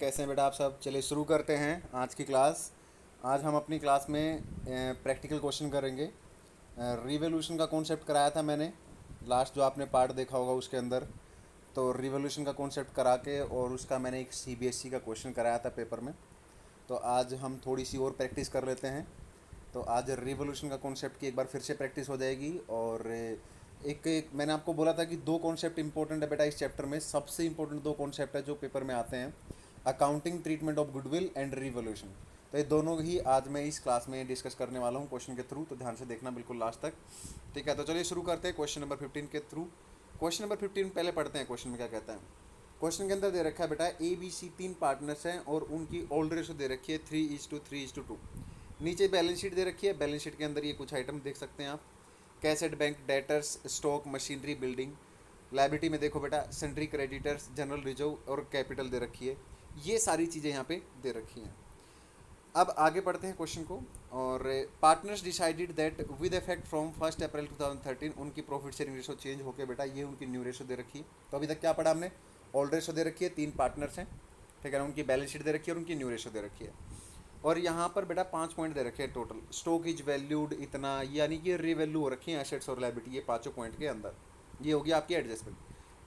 कैसे हैं बेटा आप सब। चलिए शुरू करते हैं आज की क्लास। आज हम अपनी क्लास में प्रैक्टिकल क्वेश्चन करेंगे। रिवोल्यूशन का कॉन्सेप्ट कराया था मैंने लास्ट जो आपने पार्ट देखा होगा उसके अंदर। तो रिवोल्यूशन का कॉन्सेप्ट करा के और उसका मैंने एक सीबीएसई का क्वेश्चन कराया था पेपर में। तो आज हम थोड़ी सी और प्रैक्टिस कर लेते हैं। तो आज रिवोल्यूशन का कॉन्सेप्ट की एक बार फिर से प्रैक्टिस हो जाएगी। और एक मैंने आपको बोला था कि दो कॉन्सेप्ट इंपॉर्टेंट है बेटा इस चैप्टर में। सबसे इंपॉर्टेंट दो कॉन्सेप्ट है जो पेपर में आते हैं, accounting treatment of goodwill and revolution. तो ये दोनों ही आज मैं इस क्लास में डिस्कस करने वाला हूँ क्वेश्चन के थ्रू। तो ध्यान से देखना बिल्कुल लास्ट तक। ठीक है, तो चलिए शुरू करते हैं क्वेश्चन नंबर 15 के थ्रू। क्वेश्चन नंबर 15 पहले पढ़ते हैं क्वेश्चन में क्या कहता है। क्वेश्चन के अंदर दे रखा है बेटा ए बी सी तीन पार्टनर्स हैं और उनकी ओल्ड रेशो दे रखी है 3:3:2। नीचे बैलेंस शीट दे रखी है। बैलेंस शीट के अंदर ये कुछ आइटम देख सकते हैं आप। Cassette, bank, debtors, stock, machinery, building. Liability में देखो बेटा सेंट्री क्रेडिटर्स, जनरल रिजर्व और कैपिटल दे रखी है। ये सारी चीज़ें यहाँ पे दे रखी हैं। अब आगे पढ़ते हैं क्वेश्चन को। और partners decided that with effect from 1 अप्रैल 2013 उनकी प्रॉफिट शेयरिंग रेशो चेंज होकर बेटा ये उनकी न्यू रेशो दे रखी है। तो अभी तक क्या पढ़ा हमने, ओल्ड रेशो दे रखी है, तीन पार्टनर्स हैं, ठीक है ना, उनकी बैलेंस शीट दे रखी है और उनकी न्यू रेशो दे रखी है। और यहाँ पर बेटा 5 पॉइंट दे रखे हैं टोटल। स्टॉक इज वैल्यूड इतना, यानी कि रिवैल्यू हो रखी है एसेट्स और लायबिलिटी, ये पाँचों पॉइंट के अंदर। ये होगी आपकी एडजस्टमेंट।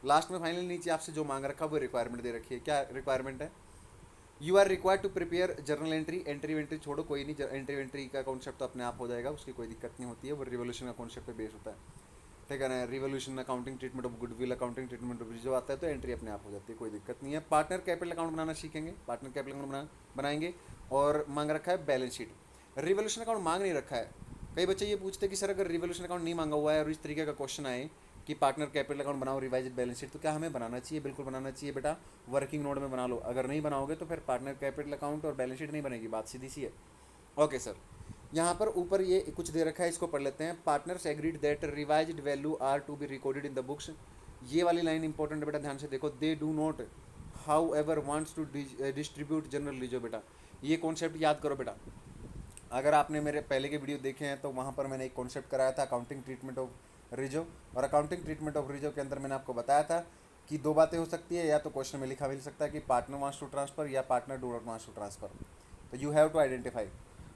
लास्ट में फाइनल नीचे आपसे जो मांग रखा है वो रिक्वायरमेंट दे रखी है। क्या रिक्वायरमेंट है, you are required to prepare journal entry. Entry वेंट्री छोड़ो, कोई नहीं, एंट्री वेंट्री का कॉन्सेप्ट तो अपने आप हो जाएगा, उसकी कोई दिक्कत नहीं होती है। वो रिवोल्यूशन का कॉन्सेप्ट पे बेस होता है, ठीक है ना। Revolution accounting treatment of goodwill, accounting treatment of जो आता है तो एंट्री अपने आप हो जाती है, कोई दिक्कत नहीं है। पार्टनर कैपिटल अकाउंट बनाना सीखेंगे, पार्टनर कैपिटल अकाउंट बनाएंगे। और मांग रखा है बैलेंस शीट। रिवोल्यूशन अकाउंट मांग नहीं रखा है। कई बच्चे ये पूछते हैं कि सर अगर रिवोल्यूशन अकाउंट नहीं मांगा हुआ है और इस तरीके का क्वेश्चन आए कि पार्टनर कैपिटल अकाउंट बनाओ रिवाइज बैलेंस शीट, तो क्या हमें बनाना चाहिए? बिल्कुल बनाना चाहिए बेटा। वर्किंग नोट में बना लो। अगर नहीं बनाओगे तो फिर पार्टनर कैपिटल अकाउंट और बैलेंस शीट नहीं बनेगी, बात सीधी सी है। ओके सर, यहाँ पर ऊपर ये कुछ दे रखा है, इसको पढ़ लेते हैं। Partners agreed that revised value are to be recorded in the books. ये वाली लाइन इंपॉर्टेंट है बेटा, ध्यान से देखो। They do not however wants to distribute general लीजो। बेटा ये कॉन्सेप्ट याद करो बेटा। अगर आपने मेरे पहले के वीडियो देखे हैं तो वहाँ पर मैंने एक कॉन्सेप्ट कराया था, अकाउंटिंग ट्रीटमेंट ऑफ रिजो। और अकाउंटिंग ट्रीटमेंट ऑफ रिजो के अंदर मैंने आपको बताया था कि दो बातें हो सकती है, या तो क्वेश्चन में लिखा मिल सकता है कि पार्टनर वांट्स टू ट्रांसफर या partner do not wants to transfer. तो यू हैव टू आइडेंटिफाई,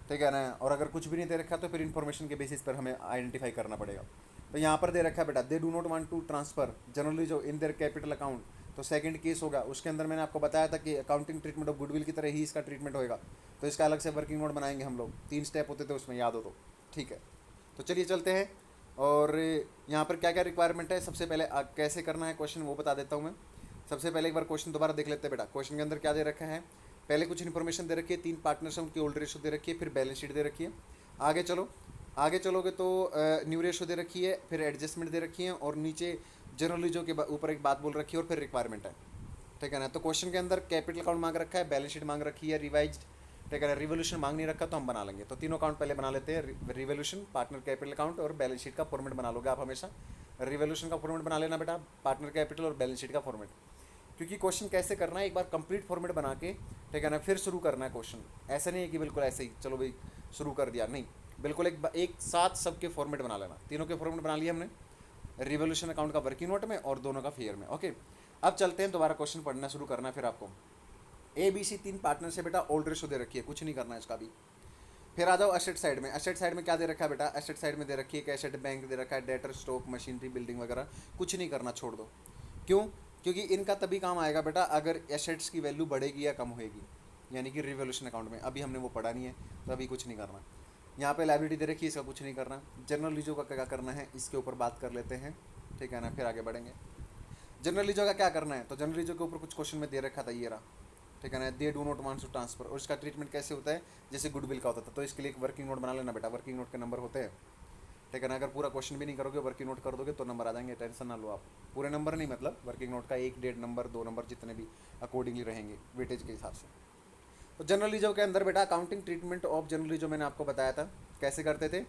ठीक है ना। और अगर कुछ भी नहीं दे रखा तो फिर इन्फॉर्मेशन के बेसिस पर हमें आइडेंटिफाई करना पड़ेगा। तो यहाँ पर दे रखा है बेटा they do not want to transfer generally जो इन देयर कैपिटल अकाउंट। तो सेकंड केस होगा, उसके अंदर मैंने आपको बताया था कि अकाउंटिंग ट्रीटमेंट ऑफ गुडविल की तरह ही इसका ट्रीटमेंट होएगा। तो इसका अलग से वर्किंग नोट बनाएंगे हम लोग। 3 स्टेप होते थे उसमें, याद हो तो, ठीक है। तो चलिए चलते हैं। और यहाँ पर क्या क्या रिक्वायरमेंट है, सबसे पहले कैसे करना है क्वेश्चन वो बता देता हूँ मैं। सबसे पहले एक बार क्वेश्चन दोबारा देख लेते हैं बेटा। क्वेश्चन के अंदर क्या दे रखा है, पहले कुछ इन्फॉर्मेशन दे रखी है, तीन पार्टनर्स हैं उनकी ओल्ड रेशो दे रखी है, फिर बैलेंस शीट दे रखी है। आगे चलो, आगे चलोगे तो न्यू रेशो दे रखी है, फिर एडजस्टमेंट दे रखी है, और नीचे जनरली जो के ऊपर एक बात बोल रखी है, और फिर रिक्वायरमेंट है, ठीक है ना। तो क्वेश्चन के अंदर कैपिटल अकाउंट मांग रखा है, बैलेंस शीट मांग रखी है रिवाइज्ड, ठीक है ना। रिवोल्यूशन मांग नहीं रखा तो हम बना लेंगे। तो तीनों अकाउंट पहले बना लेते हैं, रिवोल्यूशन, पार्टनर कैपिटल अकाउंट और बैलेंस शीट का फॉर्मेट बना लोगे आप हमेशा। रिवोल्यूशन का फॉर्मेट बना लेना बेटा, पार्टनर कैपिटल और बैलेंस शीट का फॉर्मेट। क्योंकि क्वेश्चन कैसे करना है, एक बार कंप्लीट फॉर्मेट बना के, ठीक है ना, फिर शुरू करना है क्वेश्चन। ऐसा नहीं है कि बिल्कुल ऐसे ही चलो भाई शुरू कर दिया, नहीं, बिल्कुल एक साथ सबके फॉर्मेट बना लेना। तीनों के फॉर्मेट बना लिए हमने, रिवोल्यूशन अकाउंट का वर्किंग नोट में और दोनों का फेयर में। ओके, अब चलते हैं, दोबारा क्वेश्चन पढ़ना शुरू करना है फिर आपको। ए बी सी तीन पार्टनर से बेटा ओल्ड रेशो दे रखी है, कुछ नहीं करना है इसका भी। फिर आ जाओ एसेट साइड में। एसेट साइड में क्या दे रखा है बेटा, एसेट साइड में दे रखी है कि एसेट, बैंक दे रखा है, डेटर, स्टॉक, मशीनरी, बिल्डिंग वगैरह। कुछ नहीं करना, छोड़ दो। क्यों? क्योंकि इनका तभी काम आएगा बेटा अगर एसेट्स की वैल्यू बढ़ेगी या कम होएगी, यानी कि रिवोल्यूशन अकाउंट में। अभी हमने वो पढ़ा नहीं है तो अभी कुछ नहीं करना। यहाँ पे लाइबिलिटी दे रखी है, इसका कुछ नहीं करना। जनरल लीजो का क्या करना है, इसके ऊपर बात कर लेते हैं, ठीक है ना, फिर आगे बढ़ेंगे। जनरल लीजो का क्या करना है, तो जनरल लीजो के ऊपर कुछ क्वेश्चन में दे रखा था, ये रहा, ठीक है ना। They do not want to transfer, और इसका ट्रीटमेंट कैसे होता है, जैसे गुडविल का होता था। तो इसके लिए एक वर्किंग नोट बना लेना बेटा, वर्किंग नोट के नंबर होते हैं, ठीक है ना। अगर पूरा क्वेश्चन भी नहीं करोगे, वर्किंग नोट कर दोगे तो नंबर आ जाएंगे, टेंशन ना लो आप। पूरे नंबर नहीं, मतलब वर्किंग नोट का 1, 1.5 नंबर, 2 नंबर, जितने भी अकॉर्डिंगली रहेंगे वेटेज के हिसाब से। तो जनरल लीजो के अंदर बेटा अकाउंटिंग ट्रीटमेंट ऑफ जनरल लीजो मैंने आपको बताया था कैसे करते थे,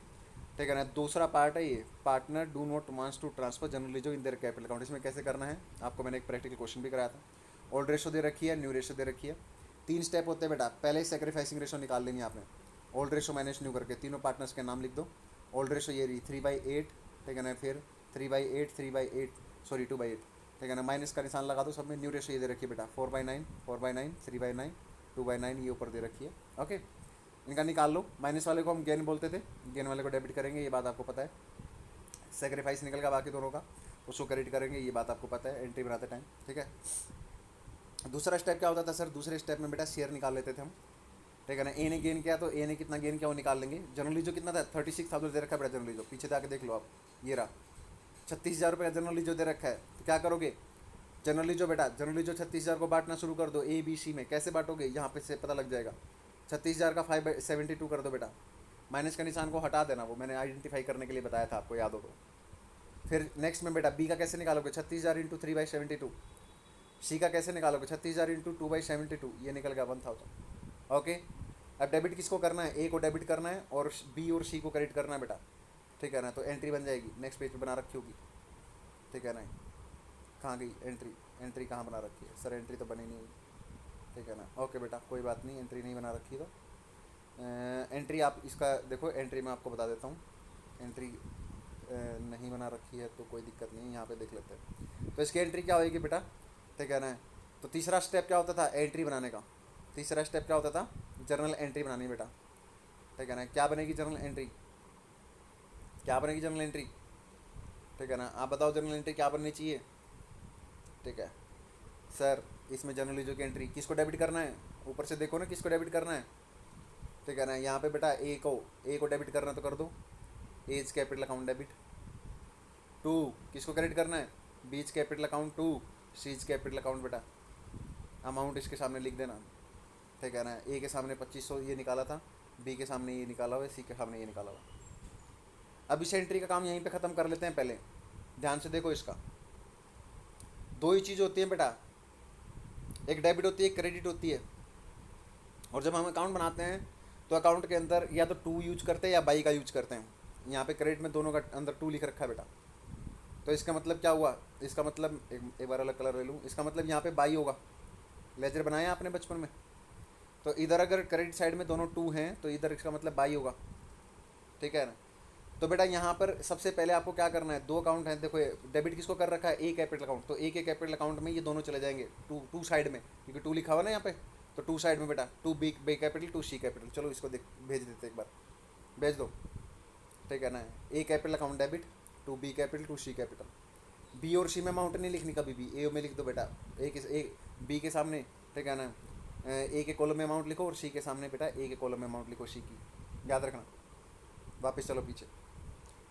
ठीक है ना। दूसरा पार्ट है ये, partner do not wants to transfer general लीजो इन देयर कैपिटल अकाउंट। इसमें कैसे करना है आपको मैंने एक प्रैक्टिकल क्वेश्चन भी कराया था। ओल्ड रेशो दे रखी है, न्यू रेशो दे रखी है। 3 स्टेप होते हैं बेटा। पहले सेक्रीफाइसिंग रेशो निकाल लेनी है आपने, ओल्ड रेशो माइनस न्यू करके। तीनों पार्टनर्स के नाम लिख दो। ओल्ड रेशो ये रही 3/8, ठीक है ना। फिर 3/8, 3/8, सॉरी 2/8, ठीक है ना, माइनस का निशान लगा दो सब में। न्यू रेशो ये दे रखी है बेटा 4/9, 4/9, 3/9, 2/9, ये ऊपर दे रखी है। ओके, इनका निकाल लो। माइनस वाले को हम गेन बोलते थे, गेन वाले को डेबिट करेंगे, ये बात आपको पता है। सेक्रीफाइस निकल गया बाकी दोनों का, उसको क्रेडिट करेंगे, ये बात आपको पता है एंट्री बनाते टाइम। ठीक है, दूसरा स्टेप क्या होता था सर? दूसरे स्टेप में बेटा शेयर निकाल लेते थे हम। ठीक है ना, ए ने गेन किया तो ए ने कितना गेन किया वो निकाल लेंगे। जनरली जो कितना था 36,000 दे रखा है बेटा। जनरली जो पीछे जाके देख लो आप, ये रहा 36,000 रुपये का जनरली जो दे रखा है। तो क्या करोगे? जनरली जो बेटा, जनरली जो 36,000 को बांटना शुरू कर दो ए बी सी में। कैसे बांटोगे? यहाँ पे से पता लग जाएगा। 36,000 का 5/72 कर दो बेटा। माइनस का निशान को हटा देना, वो मैंने आइडेंटिफाई करने के लिए बताया था आपको, याद हो तो। फिर नेक्स्ट में बेटा बी का कैसे निकालोगे? 36,000 इंटू 3/72। सी का कैसे निकालोगे? 36,000 इंटू 2/72, ये निकल गया 1000। ओके, अब डेबिट किसको करना है? ए को डेबिट करना है और बी और सी को क्रेडिट करना है बेटा। ठीक है ना, तो एंट्री बन जाएगी। नेक्स्ट पेज पे बना रखी होगी। ठीक है ना, कहाँ गई एंट्री? एंट्री कहाँ बना रखी है सर? एंट्री तो बनी नहीं हुई। ठीक है ना, ओके बेटा कोई बात नहीं, एंट्री नहीं बना रखी तो एंट्री आप इसका देखो, एंट्री में आपको बता देता हूँ। एंट्री नहीं बना रखी है तो कोई दिक्कत नहीं, यहाँ पे देख लेते हैं। तो इसकी एंट्री क्या होगी बेटा? ठीक है ना, तो तीसरा स्टेप क्या होता था एंट्री बनाने का? तीसरा स्टेप क्या होता था? जर्नल एंट्री बनानी बेटा। ठीक है ना, क्या बनेगी जर्नल एंट्री? क्या बनेगी जर्नल एंट्री? ठीक है ना, आप बताओ जर्नल एंट्री क्या बननी चाहिए? ठीक है सर, इसमें जर्नल लीजो की एंट्री किसको डेबिट करना है? ऊपर से देखो ना किसको डेबिट करना है। ठीक है ना, यहाँ पे बेटा ए को डेबिट करना तो कर दो, A's capital account debit. To किसको क्रेडिट करना है? B's capital account to, C's capital account बेटा। अमाउंट इसके सामने लिख देना। ठीक है ना, ए के सामने 2500 ये निकाला था, बी के सामने ये निकाला हुआ है, सी के सामने ये निकाला हुआ है। अब इस एंट्री का काम यहीं पे ख़त्म कर लेते हैं। पहले ध्यान से देखो, इसका दो ही चीज़ होती है बेटा, एक डेबिट होती है एक क्रेडिट होती है। और जब हम अकाउंट बनाते हैं तो अकाउंट के अंदर या तो टू यूज करते हैं या बाई का यूज करते हैं। यहाँ पे क्रेडिट में दोनों का अंदर टू लिख रखा है बेटा। तो इसका मतलब क्या हुआ? इसका मतलब एक बार अलग कलर ले लूँ। इसका मतलब यहाँ पे बाई होगा। लेजर बनाया आपने बचपन में, तो इधर अगर क्रेडिट साइड में दोनों टू हैं तो इधर इसका मतलब बाई होगा। ठीक है ना, तो बेटा यहाँ पर सबसे पहले आपको क्या करना है? दो अकाउंट हैं देखो, डेबिट किसको कर रखा है? ए कैपिटल अकाउंट। तो ए के कैपिटल अकाउंट में ये दोनों चले जाएंगे टू साइड में, क्योंकि टू लिखा हुआ ना यहाँ पे। तो टू साइड में बेटा, to B capital to C capital. चलो इसको भेज देते एक बार, भेज दो। ठीक है ना, A capital account debit, to B capital to C capital. B और सी में अमाउंट नहीं लिखनी कभी भी, ए में लिख दो बेटा। ए बी के सामने, ठीक है ना, ए के कॉलम में अमाउंट लिखो और सी के सामने बेटा ए के कॉलम में अमाउंट लिखो सी की, याद रखना। वापस चलो पीछे,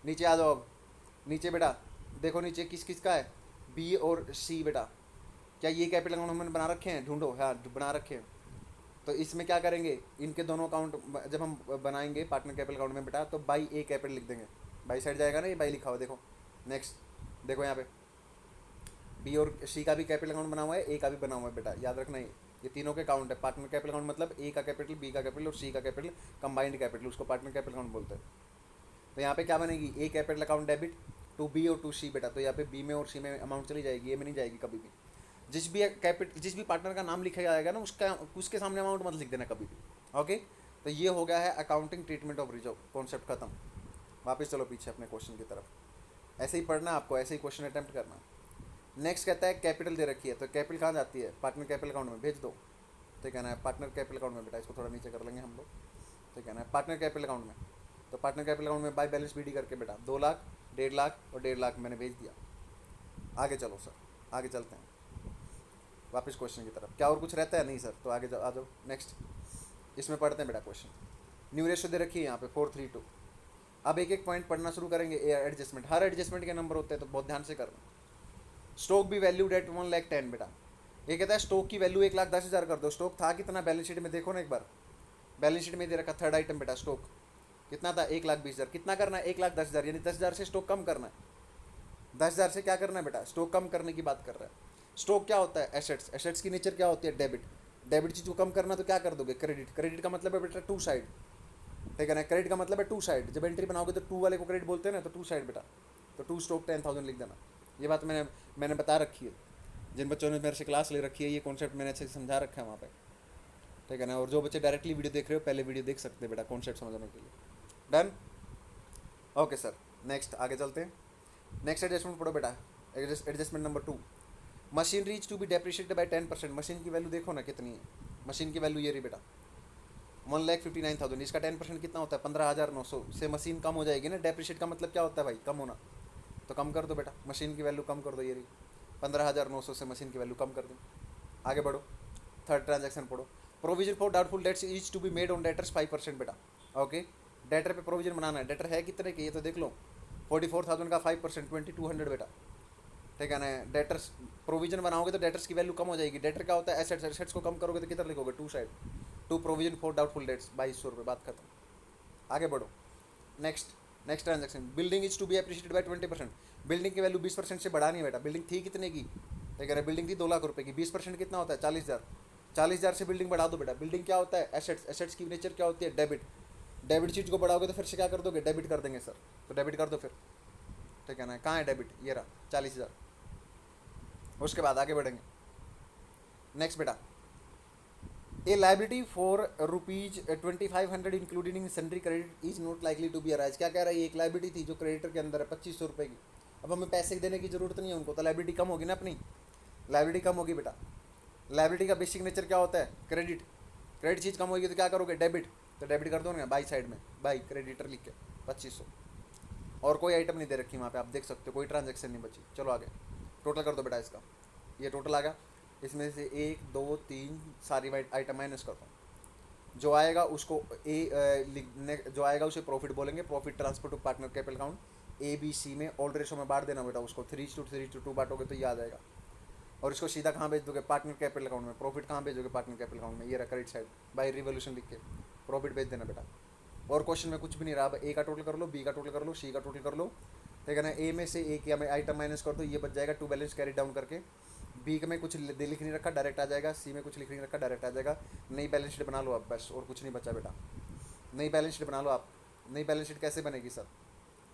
नीचे आ जाओ। अब नीचे बेटा देखो, नीचे किस किस का है? बी और सी बेटा। क्या ये कैपिटल अकाउंट हमने बना रखे हैं? ढूंढो, हाँ बना रखे हैं। तो इसमें क्या करेंगे? इनके दोनों अकाउंट जब हम बनाएंगे पार्टनर कैपिटल अकाउंट में बेटा, तो बाई ए कैपिटल लिख देंगे। बाई साइड जाएगा ना, ये बाई लिखा हुआ देखो। नेक्स्ट देखो यहाँ पे बी और सी का भी कैपिटल अकाउंट बना हुआ है, ए का भी बना हुआ है बेटा, याद रखना। ये तीनों के अकाउंट है। पार्टनर कैपिटल अकाउंट मतलब ए का कैपिटल, बी का कैपिटल और सी का कैपिटल कंबाइंड कैपिटल, उसको पार्टनर कैपिटल अकाउंट बोलते हैं। तो यहाँ पे क्या बनेगी? A capital account debit to B और टू सी बेटा। तो यहाँ पे बी में और सी में अमाउंट चली जाएगी, ए में नहीं जाएगी कभी भी। जिस भी पार्टनर का नाम लिखा जाएगा ना, उसके सामने अमाउंट मत लिख देना कभी भी। ओके, तो ये हो गया है accounting treatment of reserve, concept खत्म। वापस चलो पीछे अपने क्वेश्चन की तरफ। ऐसे ही पढ़ना आपको, ऐसे ही क्वेश्चन अटैम्प्ट करना। नेक्स्ट कहता है कैपिटल दे रखी है, तो कैपिटल कहाँ जाती है? पार्टनर कैपिटल अकाउंट में भेज दो। ठीक है ना, पार्टनर कैपिटल अकाउंट में बेटा, इसको थोड़ा नीचे कर लेंगे हम लोग। ठीक है ना, पार्टनर कैपिटल अकाउंट में, तो पार्टनर कैपिटल अकाउंट में बाय बैलेंस बीडी करके बेटा 2 लाख, 1.5 लाख और 1.5 लाख मैंने भेज दिया। आगे चलो सर, आगे चलते हैं वापस क्वेश्चन की तरफ। क्या और कुछ रहता है? नहीं सर, तो आगे आ जाओ। नेक्स्ट इसमें पढ़ते हैं बेटा क्वेश्चन। न्यू रेशो दे रखी है यहाँ पे 432। अब एक एक पॉइंट पढ़ना शुरू करेंगे। एडजस्टमेंट, हर एडजस्टमेंट के नंबर होते हैं तो बहुत ध्यान से करना। स्टॉक भी वैल्यूड एट 1,10,000 बेटा। ये कहता है स्टॉक की वैल्यू 1,10,000 कर दो। स्टॉक था कितना बैलेंस शीट में? देखो ना एक बार, बैलेंस शीट में दे रखा थर्ड आइटम बेटा, स्टॉक कितना था? 1,20,000। कितना करना है? 1,10,000, यानी 10,000 से स्टॉक कम करना है। 10,000 से क्या करना है बेटा? स्टॉक कम करने की बात कर रहा है। स्टॉक क्या होता है? एसेट्स। एसेट्स की नेचर क्या होती है? डेबिट। डेबिट चीज़ को कम करना तो क्या कर दोगे? क्रेडिट। क्रेडिट का मतलब है बेटा टू साइड। ठीक है ना, क्रेडिट का मतलब है टू साइड। जब एंट्री बनाओगे तो टू वाले को क्रेडिट बोलते हैं ना, तो टू साइड बेटा। तो टू स्टॉक 10,000 लिख देना। ये बात मैंने बता रखी है। जिन बच्चों ने मेरे से क्लास ले रखी है, ये कॉन्सेप्ट मैंने अच्छे से समझा रखा है वहाँ पे। ठीक है ना, और जो बच्चे डायरेक्टली वीडियो देख रहे हो, पहले वीडियो देख सकते हैं बेटा कॉन्सेप्ट समझने के लिए। डन? ओके सर, नेक्स्ट आगे चलते हैं। नेक्स्ट एडजस्टमेंट पढ़ो बेटा, adjustment number 2। Machinery is to be depreciated by 10%। Machine की वैल्यू देखो ना कितनी है, मशीन की वैल्यू ये रही बेटा 1,59,000, इसका 10% कितना होता है 15,900 से मशीन कम हो जाएगी ना। डेप्रिशिएट का मतलब क्या होता है भाई, कम होना, तो कम कर दो बेटा, मशीन की वैल्यू कम कर दो, ये रही 15,900 से मशीन की वैल्यू कम कर दो। आगे बढ़ो, थर्ड ट्रांजैक्शन पढ़ो। Provision for doubtful debts is to be made on debtors 5% बेटा। ओके, डेटर पे प्रोविजन बनाना है। डेटर है कितने के, ये तो देख लो 44,000 का 5% 2,200 बेटा, ठीक है ना। डेटर्स प्रोविजन बनाओगे तो डेटर्स की वैल्यू कम हो जाएगी। डेटर क्या होता है, एसेट्स, एसेट्स को कम करोगे तो किधर लिखोगे, to side, to provision for doubtful debts 2,200 रुपये, बात खत्म। आगे बढ़ो, next next transaction. Building is to be appreciated by 20%। Building की वैल्यू 20% से बढ़ानी है बेटा। बिल्डिंग थी कितने की, ठीक है, बिल्डिंग थी 2 लाख रुपए की, 20% कितना होता है 40,000। 40,000 से बिल्डिंग बढ़ा दो बेटा। बिल्डिंग क्या होता है, एसेट्स, एसेट्स की नेचर क्या होती है, डेबिट। डेबिट चीज़ को बढ़ाओगे तो फिर से क्या कर दोगे, डेबिट कर देंगे सर, तो डेबिट कर दो फिर, ठीक है ना। कहाँ है डेबिट, ये रहा 40,000। उसके बाद आगे बढ़ेंगे, नेक्स्ट बेटा। A liability for ₹2500 including in sundry credit is not likely to be arise. क्या कह रहा है, एक लाइबिलिटी थी जो क्रेडिटर के अंदर है 2,500 रुपये की। अब हमें पैसे देने की जरूरत नहीं है उनको, तो लाइबिलिटी कम होगी ना अपनी, लाइबिलिटी कम होगी बेटा। लाइबिलिटी का बेसिक नेचर क्या होता है, क्रेडिट। क्रेडिट चीज़ कम होगी तो क्या करोगे, डेबिट, तो डेबिट कर दो ना बाई साइड में, बाई क्रेडिटर लिख के 2,500। और कोई आइटम नहीं दे रखी वहाँ पे, आप देख सकते हो कोई ट्रांजैक्शन नहीं बची। चलो आगे, टोटल कर दो बेटा इसका, ये टोटल आ गया। इसमें से 1 2 3 सारी आइटम माइनस करता हूँ। जो आएगा उसको जो आएगा उसे प्रॉफिट बोलेंगे। Profit transfer to partner capital account ABC में ओल्ड रेशो में बांट देना बेटा उसको, 3:3:2 बांटोगे तो ये आ जाएगा। और इसको सीधा कहाँ भेज दोगे, पार्टनर कैपिटल अकाउंट में। प्रॉफिट कहाँ भेजोगे, पार्टनर कैपिटल अकाउंट में, ये रहा क्रेडिट साइड, बाय रिवोल्यूशन लिख के प्रॉफिट भेज देना बेटा। और क्वेश्चन में कुछ भी नहीं रहा, अब A का टोटल कर लो, B का टोटल कर लो, C का टोटल कर लो, ठीक है ना। A में से एक या आइटम माइनस कर दो, ये बच जाएगा टू बैलेंस कैरी डाउन करके। B में कुछ लिख नहीं रखा, डायरेक्ट आ जाएगा। C में कुछ लिख नहीं रखा, डायरेक्ट आ जाएगा। नई बैलेंस शीट बना लो आप, बस और कुछ नहीं बचा बेटा। नई बैलेंस शीट बना लो आप। नई बैलेंस शीट कैसे बनेगी सर,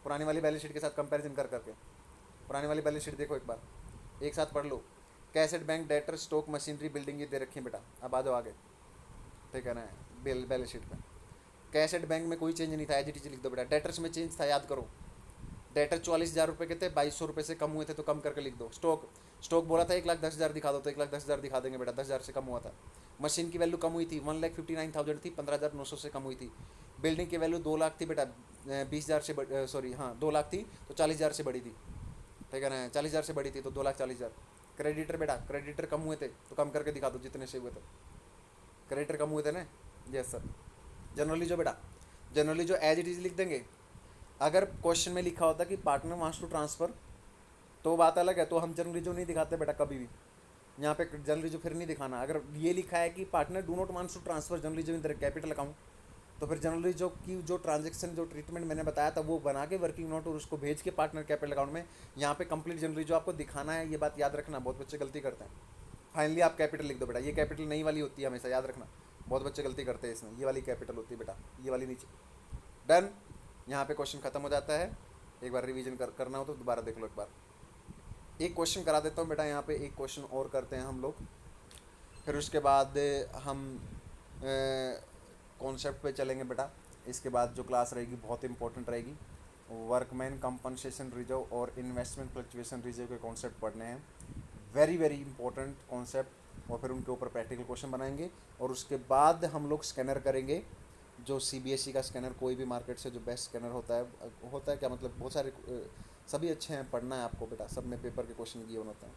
पुरानी वाली बैलेंस शीट के साथ कंपैरिजन कर करके। पुरानी वाली बैलेंस शीट देखो एक बार, एक साथ पढ़ लो। कैसेट, bank, debtor, stock, machinery, building, ये दे रखी है बेटा। अब आ जाओ आगे, ठीक है ना, बैलेंस शीट पे। कैसेट बैंक में कोई चेंज नहीं था, एज इट इज लिख दो बेटा। डेटर्स में चेंज था, याद करो। डेटर 44,000 रुपये के थे, 2,200 रुपये से कम हुए थे तो कम करके लिख दो। स्टॉक, स्टॉक बोला था 1,10,000 दिखा दो, तो 1,10,000 दिखा देंगे बेटा, 10,000 से कम हुआ था। मशीन की वैल्यू कम हुई थी, 1,59,000 थी, 15,900 से कम हुई थी। बिल्डिंग की वैल्यू 2 लाख थी बेटा, 20,000 से सॉरी हाँ 2 लाख थी तो 40,000 से बढ़ी थी, ठीक है ना। 40,000 से बढ़ी थी तो 2,40,000। क्रेडिटर बेटा, क्रेडिटर कम हुए थे तो कम करके दिखा दो जितने से हुए थे। क्रेडिटर कम हुए थे ना, यस सर। जनरली जो बेटा, जनरली जो एज इट इज लिख देंगे। अगर क्वेश्चन में लिखा होता कि पार्टनर वांट्स टू ट्रांसफ़र तो बात अलग है, तो हम जनरली जो नहीं दिखाते बेटा कभी भी। यहाँ पे जनरली जो फिर नहीं दिखाना। अगर ये लिखा है कि partner do not wants to transfer generally जो इन द कैपिटल अकाउंट, तो फिर जनरली जो ट्रांजेक्शन जो ट्रीटमेंट मैंने बताया था वो बना के वर्किंग नोट और उसको भेज के पार्टनर कैपिटल अकाउंट में। यहाँ पे कंप्लीट जनरली जो आपको दिखाना है, ये बात याद रखना, बहुत बच्चे गलती करते हैं। फाइनली आप कैपिटल लिख दो बेटा, ये कैपिटल नई वाली होती है हमेशा, याद रखना। बहुत बच्चे गलती करते हैं इसमें, ये वाली कैपिटल होती है बेटा, ये वाली नीचे। डन, यहाँ पे क्वेश्चन खत्म हो जाता है। एक बार रिवीजन करना हो तो दोबारा देख लो एक बार। एक क्वेश्चन करा देता हूँ बेटा, यहाँ पे एक क्वेश्चन और करते हैं हम लोग, फिर उसके बाद हम कॉन्सेप्ट पे चलेंगे बेटा। इसके बाद जो क्लास रहेगी बहुत इंपॉर्टेंट रहेगी। वर्कमैन कंपनसेशन रिजर्व और इन्वेस्टमेंट फ्लक्चुएशन रिजर्व के कॉन्सेप्ट पढ़ने हैं, वेरी वेरी इंपॉर्टेंट कॉन्सेप्ट। और फिर उनके ऊपर प्रैक्टिकल क्वेश्चन बनाएंगे। और उसके बाद हम लोग स्कैनर करेंगे, जो CBSE का स्कैनर, कोई भी मार्केट से जो बेस्ट स्कैनर होता है क्या मतलब, बहुत सारे सभी अच्छे हैं, पढ़ना है आपको बेटा, सब में पेपर के क्वेश्चन गिवन होते हैं।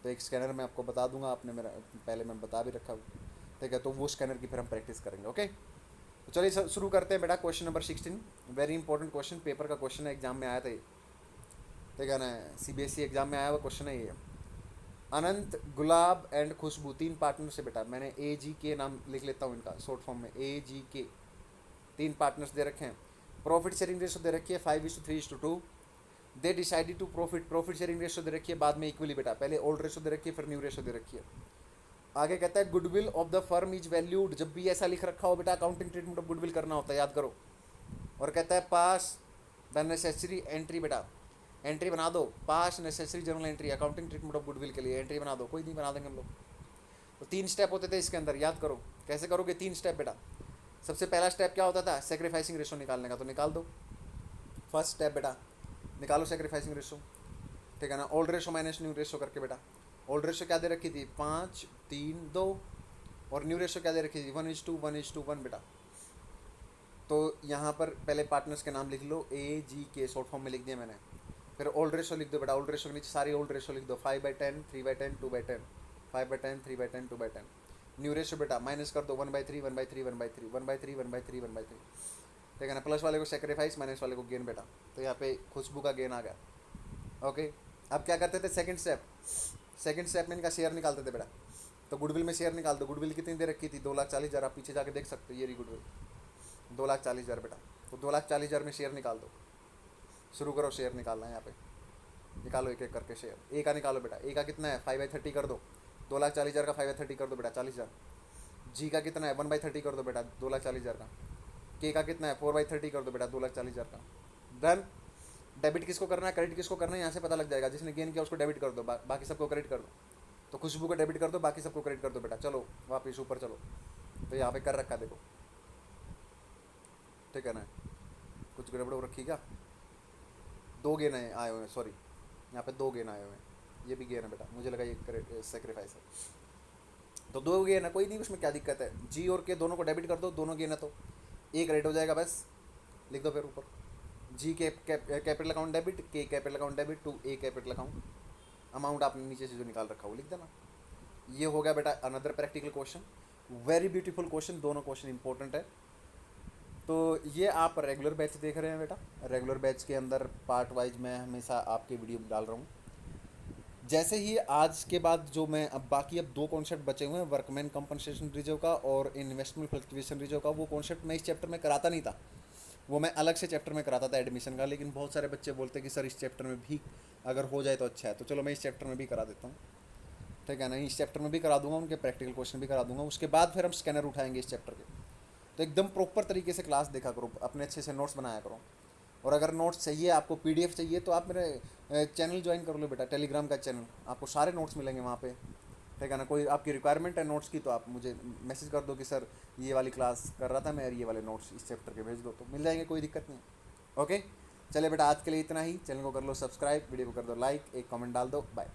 तो एक स्कैनर मैं आपको बता दूंगा, आपने मेरा पहले मैं बता भी रखा, ठीक है। तो वो स्कैनर की फिर हम प्रैक्टिस करेंगे, ओके। तो चलिए शुरू करते हैं बेटा। Question number 16, very important question, paper का क्वेश्चन है, एग्जाम में आया था ये, ठीक है ना। CBSE एग्जाम में आया हुआ क्वेश्चन है ये। अनंत, गुलाब एंड खुशबू 3 पार्टनर से बेटा, मैंने AGK नाम लिख लेता हूँ इनका शॉर्ट फॉर्म में, AGK। 3 पार्टनर्स दे रखे हैं। प्रॉफिट शेयरिंग रेशो दे रखी है 5:3:2। They decided to profit sharing ratio दे रखी है बाद में इक्वली बेटा, पहले ओल्ड रेशो दे रखी है फिर न्यू रेशो दे रखी है। आगे कहता है goodwill of the firm is valued, जब भी ऐसा लिख रखा हो बेटा अकाउंटिंग ट्रीटमेंट ऑफ गुडविल करना होता है, याद करो। और कहता है पास द नेसेसरी एंट्री बेटा, एंट्री बना दो, पास necessary journal entry accounting treatment of goodwill के लिए एंट्री बना दो, कोई नहीं बना देंगे हम लोग। तो 3 स्टेप होते थे इसके अंदर, याद करो। कैसे करोगे 3 स्टेप बेटा। सबसे पहला स्टेप क्या होता था, सेक्रीफाइसिंग रेशो निकालने का, तो निकाल दो। फर्स्ट स्टेप बेटा, निकालो सेक्रीफाइसिंग रेशो, ठीक है ना। Old ratio minus new ratio करके बेटा, ओल्ड रेशो क्या दे रखी थी, 5:3:2, और न्यू रेशो क्या दे रखी थी, 1:1:1 बेटा। तो यहाँ पर पहले पार्टनर्स के नाम लिख लो, AGK शॉर्ट फॉर्म में लिख दिया मैंने। फिर ओल्ड रेशो लिख दो बेटा, ओल्ड रेशो के नीचे सारी ओल्ड रेशो लिख दो, 5/10, 3/10, 2/10, 5/10, 3/10, 2/10। न्यू रेशो बेटा माइनस कर दो, 1/3, 1/3, 1/3, 1/3, 1/3, 1/3, ठीक है ना। प्लस वाले को सेक्रीफाइस, माइनस वाले को गेन बेटा। तो यहाँ पे खुशबू का गेन आ गया। ओके, अब क्या करते थे, सेकंड स्टेप। सेकंड स्टेप में इनका शेयर निकालते थे बेटा। तो गुडविल में शेयर निकाल दो। गुडविल कितनी दे रखी थी, 2,40,000। आप पीछे जाके देख सकते हो, ये रही गुडविल, 2,40,000 बेटा। तो 2,40,000 में शेयर निकाल दो। शुरू करो शेयर निकालना है यहाँ पे, निकालो एक एक करके शेयर। ए का निकालो बेटा, ए का कितना है, 5/30 कर दो। 2,40,000 का 5/30 कर दो बेटा, 40,000। जी का कितना है, 1/30 कर दो बेटा, 2,40,000 का। के का कितना है, 4/30 कर दो बेटा, 2,40,000 का। डन। डेबिट किसको करना है, क्रेडिट किसको करना है, यहाँ से पता लग जाएगा। जिसने गेन किया उसको डेबिट कर दो, बाकी सबको क्रेडिट कर दो। तो खुशबू को डेबिट कर दो, बाकी सबको क्रेडिट कर दो बेटा। चलो वापिस ऊपर चलो। तो यहाँ पे कर रखा देखो, ठीक है ना। कुछ गड़बड़ हो रखी क्या, 2 गेन आए हुए हैं, सॉरी, यहाँ पे 2 गेन आए हुए हैं। ये भी गेन है बेटा, मुझे लगा ये सेक्रीफाइस है। तो 2 गेन है, कोई नहीं, उसमें क्या दिक्कत है। जी और के दोनों को डेबिट कर दो, दोनों गेन है तो एक क्रेडिट हो जाएगा, बस लिख दो फिर ऊपर। G capital account debit, K capital account debit to A capital account. Amount आपने नीचे से जो निकाल रखा वो लिख देना। ये हो गया बेटा another practical question, very beautiful question, दोनों क्वेश्चन इंपॉर्टेंट है। तो ये आप रेगुलर बैच देख रहे हैं बेटा। रेगुलर बैच के अंदर पार्ट वाइज मैं हमेशा आपके वीडियो डाल रहा हूँ। जैसे ही आज के बाद जो मैं अब बाकी अब 2 कॉन्सेप्ट बचे हुए हैं, वर्कमैन कंपनसेशन रिजर्व का और इन्वेस्टमेंट फ्लक्चुएशन रिजर्व का, वो कॉन्सेप्ट मैं इस चैप्टर में कराता नहीं था, वो मैं अलग से चैप्टर में कराता था एडमिशन का। लेकिन बहुत सारे बच्चे बोलते कि सर इस चैप्टर में भी अगर हो जाए तो अच्छा है, तो चलो मैं इस चैप्टर में भी करा देता हूँ, ठीक है ना। इस चैप्टर में भी करा दूंगा, उनके प्रैक्टिकल क्वेश्चन भी करा दूंगा। उसके बाद फिर हम स्कैनर उठाएंगे इस चैप्टर के। तो एकदम प्रॉपर तरीके से क्लास देखा करो, अपने अच्छे से नोट्स बनाया करो। और अगर नोट्स चाहिए, आपको PDF चाहिए, तो आप मेरे चैनल ज्वाइन कर लो बेटा, टेलीग्राम का चैनल, आपको सारे नोट्स मिलेंगे वहाँ पे, ठीक है ना। कोई आपकी रिक्वायरमेंट है नोट्स की तो आप मुझे मैसेज कर दो कि सर ये वाली क्लास कर रहा था मैं, ये वाले नोट्स इस चैप्टर के भेज दो, तो मिल जाएंगे, कोई दिक्कत नहीं। ओके, चलिए बेटा आज के लिए इतना ही। चैनल को कर लो सब्सक्राइब, वीडियो को कर दो लाइक, एक कमेंट डाल दो, बाय।